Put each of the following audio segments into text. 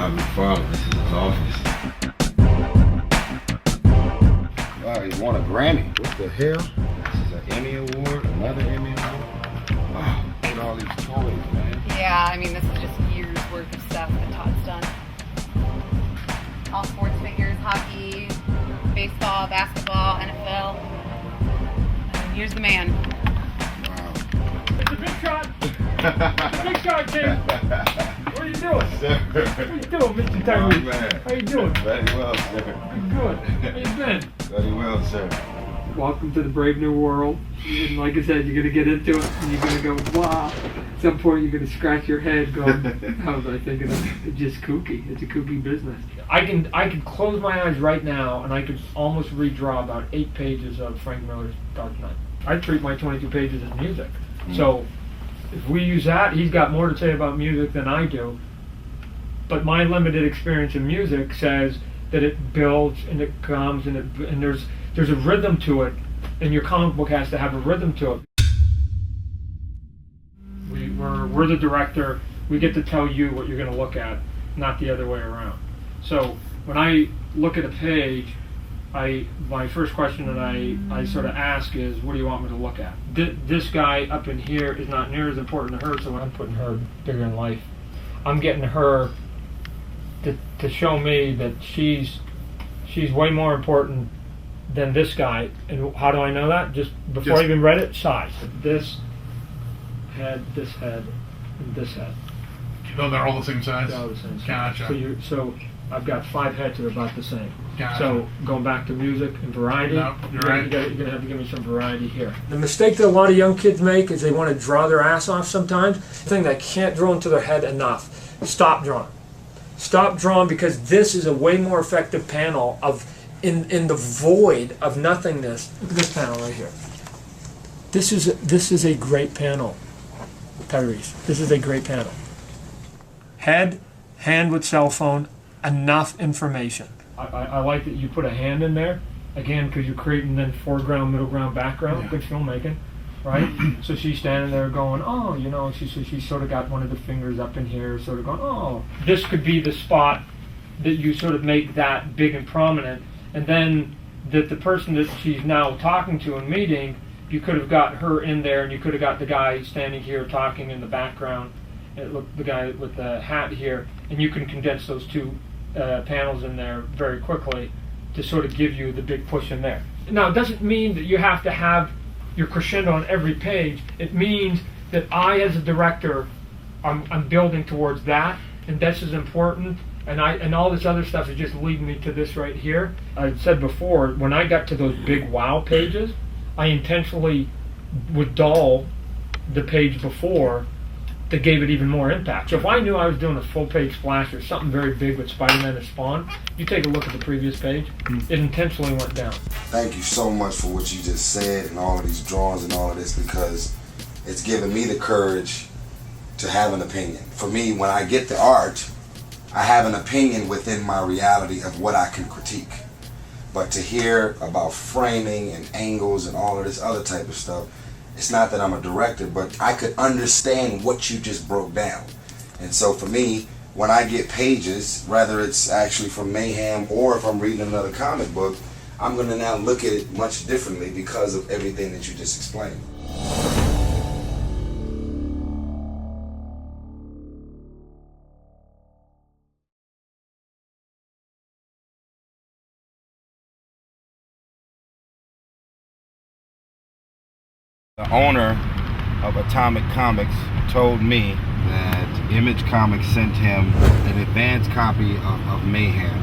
Todd McFarlane. This is his office. Wow, he won a Grammy. What the hell? This is an Emmy Award, another Emmy Award. Wow, look at all these toys, man. Yeah, I mean, this is just years worth of stuff that Todd's done. All sports figures, hockey, baseball, basketball, NFL. And here's the man. Wow. It's a big shot. Big shot, King. What are you doing? Sir. What are you doing, Mr. Tyrese? Oh, man. How you doing? Very well, sir. Good. How you been? Very well, sir. Welcome to the brave new world. And like I said, you're going to get into it and you're going to go, wow. At some point, you're going to scratch your head going, how was I thinking of it? It's just kooky. It's a kooky business. I can close my eyes right now and I could almost redraw about 8 pages of Frank Miller's Dark Knight. I treat my 22 pages as music. So if we use that, he's got more to say about music than I do. But my limited experience in music says that it builds and it comes and there's a rhythm to it, and your comic book has to have a rhythm to it. We're the director. We get to tell you what you're going to look at, not the other way around. So when I look at a page, my first question that I sort of ask is, what do you want me to look at? This guy up in here is not near as important to her, so I'm putting her bigger in life. I'm getting her to show me that she's way more important than this guy. And how do I know that? Just before I even read it, size. This head, and this head. You know they're all the same size? They're all the same size. Gotcha. So I've got 5 heads that are about the same. Gotcha. So going back to music and variety, No, you're right. you're going to have to give me some variety here. The mistake that a lot of young kids make is they want to draw their ass off sometimes. The thing that can't drill into their head enough. Stop drawing. Stop drawing, because this is a way more effective panel of in the void of nothingness. Look at this panel right here. This is a great panel, Tyrese. This is a great panel. Head, hand with cell phone, enough information. I like that you put a hand in there, again, because you're creating then foreground, middle ground, background. Yeah. Good filmmaking, right? So she's standing there going, oh, you know, she sort of got one of the fingers up in here, sort of going, oh. This could be the spot that you sort of make that big and prominent, and then that the person that she's now talking to and meeting, you could have got her in there, and you could have got the guy standing here talking in the background, the guy with the hat here, and you can condense those 2 panels in there very quickly to sort of give you the big push in there. Now, it doesn't mean that you have to have your crescendo on every page. It means that I, as a director, I'm building towards that, and this is important. And all this other stuff is just leading me to this right here. I said before, when I got to those big wow pages, I intentionally would dull the page before that gave it even more impact. So if I knew I was doing a full page splash or something very big with Spider-Man and Spawn, you take a look at the previous page, it intentionally went down. Thank you so much for what you just said and all of these drawings and all of this, because it's given me the courage to have an opinion. For me, when I get the art, I have an opinion within my reality of what I can critique. But to hear about framing and angles and all of this other type of stuff, it's not that I'm a director, but I could understand what you just broke down. And so for me, when I get pages, whether it's actually from Mayhem or if I'm reading another comic book, I'm going to now look at it much differently because of everything that you just explained. The owner of Atomic Comics told me that Image Comics sent him an advanced copy of Mayhem,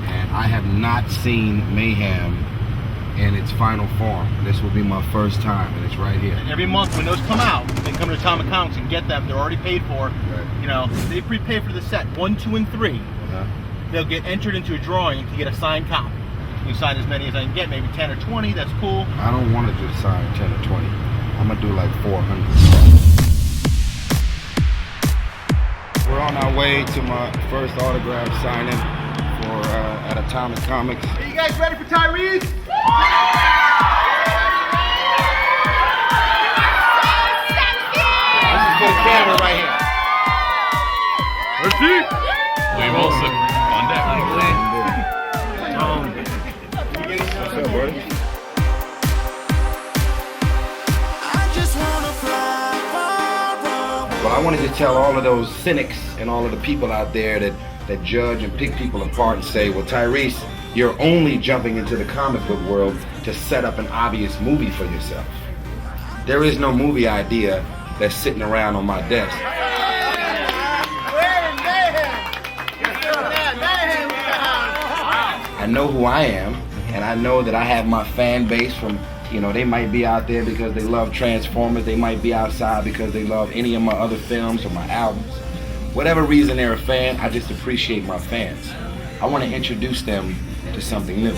and I have not seen Mayhem in its final form. This will be my first time, and it's right here. Every month when those come out, they come to Atomic Comics and get them. They're already paid for. Right. You know, they prepay for the set 1, 2, and 3. They'll get entered into a drawing to get a signed copy. You sign as many as I can get, maybe 10 or 20. That's cool. I don't want to just sign 10 or 20. I'm gonna do like 400. We're on our way to my first autograph signing at Atomic Comics. Are you guys ready for Tyrese? This is for the camera right here. We will see. brother. Well, I wanted to tell all of those cynics and all of the people out there that judge and pick people apart and say, well, Tyrese, you're only jumping into the comic book world to set up an obvious movie for yourself. There is no movie idea that's sitting around on my desk. I know who I am, and I know that I have my fan base from, you know, they might be out there because they love Transformers, they might be outside because they love any of my other films or my albums. Whatever reason they're a fan, I just appreciate my fans. I want to introduce them to something new.